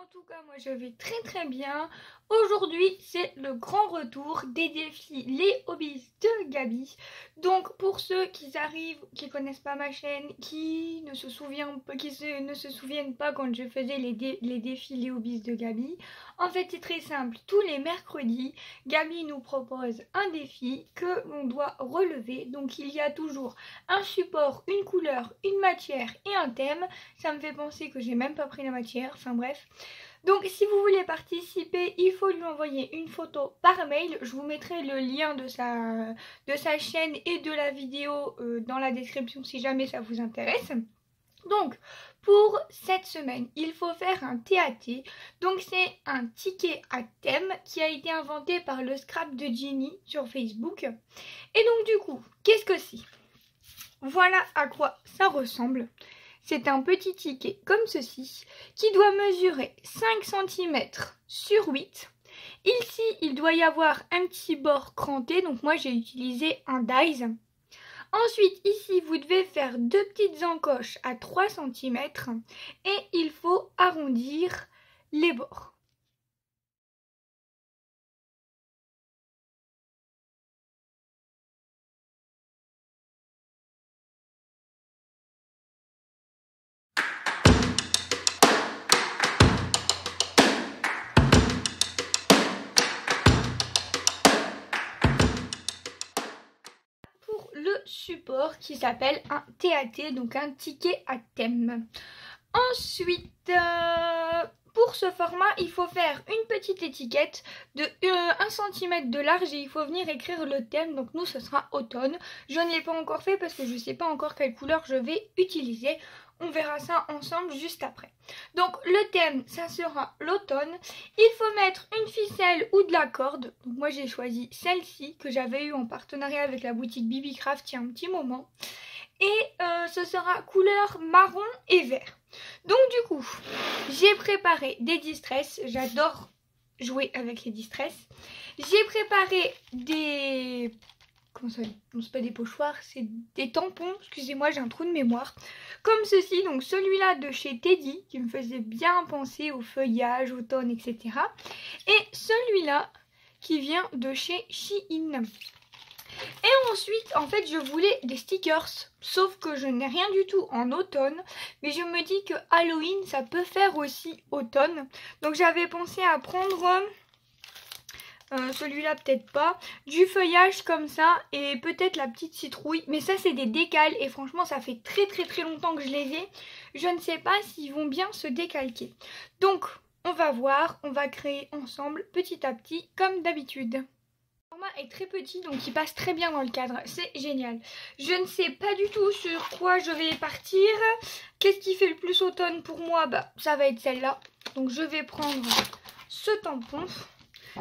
En tout cas, moi je vais très bien. Aujourd'hui, c'est le grand retour des défis Les Hobbies de Gaby. Donc pour ceux qui arrivent, qui connaissent pas ma chaîne, qui ne se souviennent pas quand je faisais les défis Les Hobbies de Gaby, en fait c'est très simple. Tous les mercredis, Gaby nous propose un défi que l'on doit relever. Donc il y a toujours un support, une couleur, une matière et un thème. Ça me fait penser que j'ai même pas pris la matière, enfin bref. Donc si vous voulez participer, il faut lui envoyer une photo par mail. Je vous mettrai le lien de sa chaîne et de la vidéo dans la description si jamais ça vous intéresse. Donc pour cette semaine, il faut faire un TAT. Donc c'est un ticket à thème qui a été inventé par le Scrap de Ginny sur Facebook. Et donc du coup, qu'est-ce que c'est? Voilà à quoi ça ressemble. C'est un petit ticket comme ceci qui doit mesurer 5 cm sur 8. Ici, il doit y avoir un petit bord cranté, donc moi j'ai utilisé un dies. Ensuite, ici, vous devez faire deux petites encoches à 3 cm et il faut arrondir les bords. Le support qui s'appelle un TAT, donc un ticket à thème. Ensuite, pour ce format, il faut faire une petite étiquette de 1 cm de large et il faut venir écrire le thème. Donc nous, ce sera automne. Je ne l'ai pas encore fait parce que je ne sais pas encore quelle couleur je vais utiliser. On verra ça ensemble juste après. Donc le thème, ça sera l'automne. Il faut mettre une ficelle ou de la corde. Donc moi j'ai choisi celle-ci que j'avais eue en partenariat avec la boutique Bibicraft il y a un petit moment. Et ce sera couleur marron et vert. Donc du coup, j'ai préparé des distress. J'adore jouer avec les distress. J'ai préparé des... Comment ça? Non, c'est pas des pochoirs, c'est des tampons. Excusez-moi, j'ai un trou de mémoire. Comme ceci, donc celui-là de chez Teddy, qui me faisait bien penser au feuillage, automne, etc. Et celui-là, qui vient de chez Shein. Et ensuite, en fait, je voulais des stickers. Sauf que je n'ai rien du tout en automne. Mais je me dis que Halloween, ça peut faire aussi automne. Donc j'avais pensé à prendre... celui-là peut-être pas, du feuillage comme ça et peut-être la petite citrouille, mais ça c'est des décals et franchement ça fait très longtemps que je les ai, je ne sais pas s'ils vont bien se décalquer. Donc on va voir, on va créer ensemble petit à petit comme d'habitude. Le format est très petit donc il passe très bien dans le cadre, c'est génial. Je ne sais pas du tout sur quoi je vais partir. Qu'est-ce qui fait le plus automne pour moi? Bah ça va être celle-là, donc je vais prendre ce tampon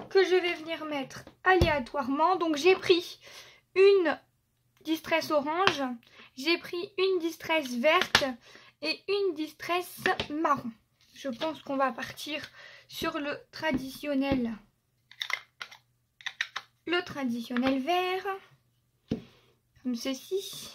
que je vais venir mettre aléatoirement. Donc j'ai pris une distress orange, j'ai pris une distress verte et une distress marron. Je pense qu'on va partir sur le traditionnel vert, comme ceci.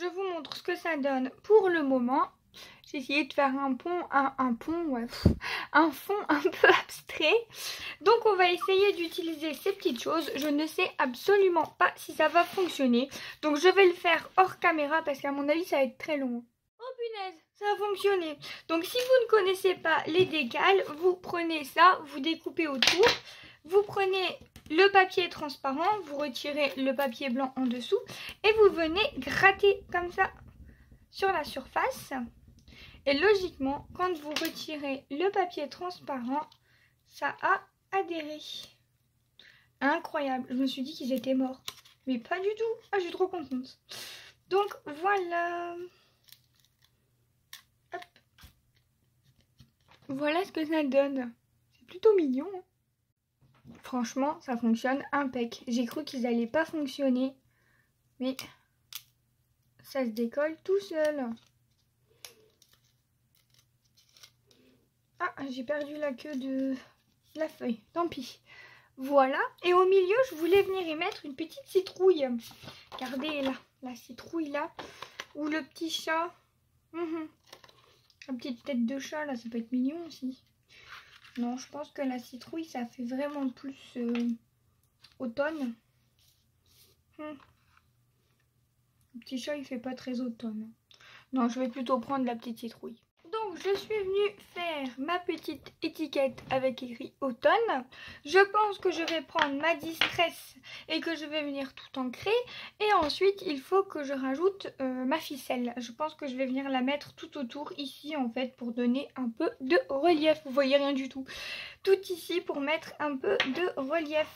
Je vous montre ce que ça donne pour le moment. J'ai essayé de faire un fond un peu abstrait. Donc on va essayer d'utiliser ces petites choses. Je ne sais absolument pas si ça va fonctionner. Donc je vais le faire hors caméra parce qu'à mon avis ça va être très long. Oh punaise, ça a fonctionné. Donc si vous ne connaissez pas les décals, vous prenez ça, vous découpez autour. Vous prenez le papier transparent, vous retirez le papier blanc en dessous et vous venez gratter comme ça sur la surface. Et logiquement, quand vous retirez le papier transparent, ça a adhéré. Incroyable, je me suis dit qu'ils étaient morts. Mais pas du tout. Ah, je suis trop contente. Donc voilà. Hop. Voilà ce que ça donne. C'est plutôt mignon. Franchement, ça fonctionne impec. J'ai cru qu'ils n'allaient pas fonctionner. Mais ça se décolle tout seul. Ah, j'ai perdu la queue de la feuille. Tant pis. Voilà. Et au milieu, je voulais venir y mettre une petite citrouille. Regardez là, la citrouille là. Ou le petit chat. La petite tête de chat là, ça peut être mignon aussi. Non, je pense que la citrouille, ça fait vraiment plus automne. Le petit chat, il fait pas très automne. Non, je vais plutôt prendre la petite citrouille. Donc, je suis venue faire ma petite étiquette avec écrit automne. Je pense que je vais prendre ma distress et que je vais venir tout ancrer. Et ensuite, il faut que je rajoute ma ficelle. Je pense que je vais venir la mettre tout autour ici, en fait, pour donner un peu de relief. Vous voyez rien du tout. Tout ici pour mettre un peu de relief.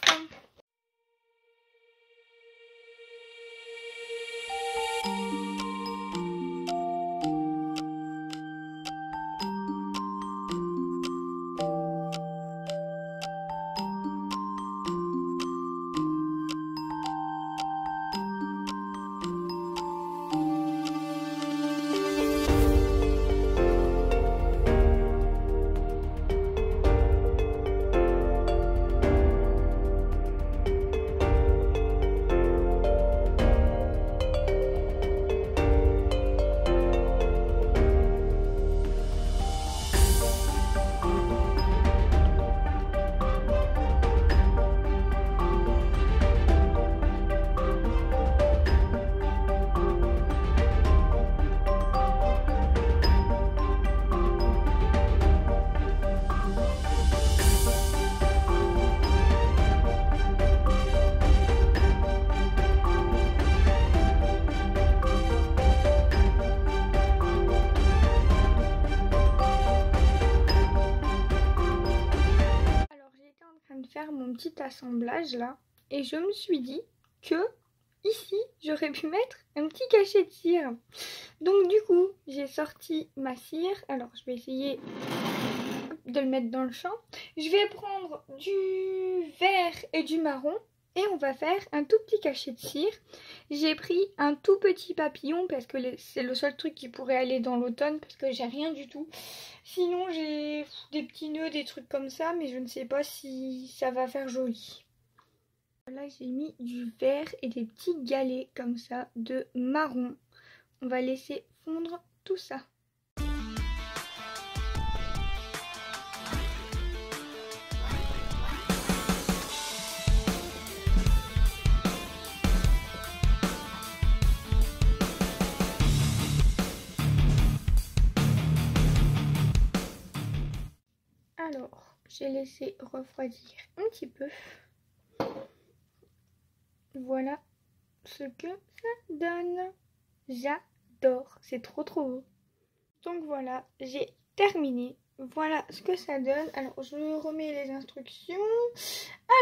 Faire mon petit assemblage là et je me suis dit que ici j'aurais pu mettre un petit cachet de cire. Donc du coup j'ai sorti ma cire. Alors je vais essayer de le mettre dans le champ. Je vais prendre du vert et du marron et on va faire un tout petit cachet de cire. J'ai pris un tout petit papillon parce que c'est le seul truc qui pourrait aller dans l'automne parce que j'ai rien du tout. Sinon j'ai des petits nœuds, des trucs comme ça, mais je ne sais pas si ça va faire joli. Là j'ai mis du vert et des petits galets comme ça de marron. On va laisser fondre tout ça. Alors, j'ai laissé refroidir un petit peu. Voilà ce que ça donne. J'adore, c'est trop beau. Donc voilà, j'ai terminé. Voilà ce que ça donne. Alors, je remets les instructions.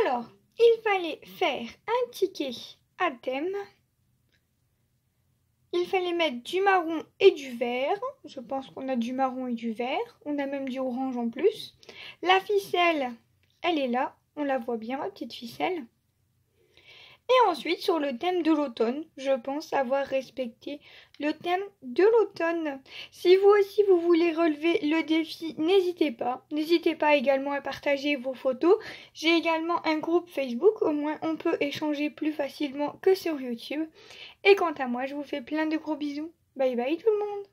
Alors, il fallait faire un ticket à thème. Il fallait mettre du marron et du vert. Je pense qu'on a du marron et du vert. On a même du orange en plus. La ficelle, elle est là. On la voit bien, la petite ficelle. Et ensuite, sur le thème de l'automne, je pense avoir respecté le thème de l'automne. Si vous aussi, vous voulez relever le défi, n'hésitez pas. N'hésitez pas également à partager vos photos. J'ai également un groupe Facebook. Au moins, on peut échanger plus facilement que sur YouTube. Et quant à moi, je vous fais plein de gros bisous. Bye bye tout le monde!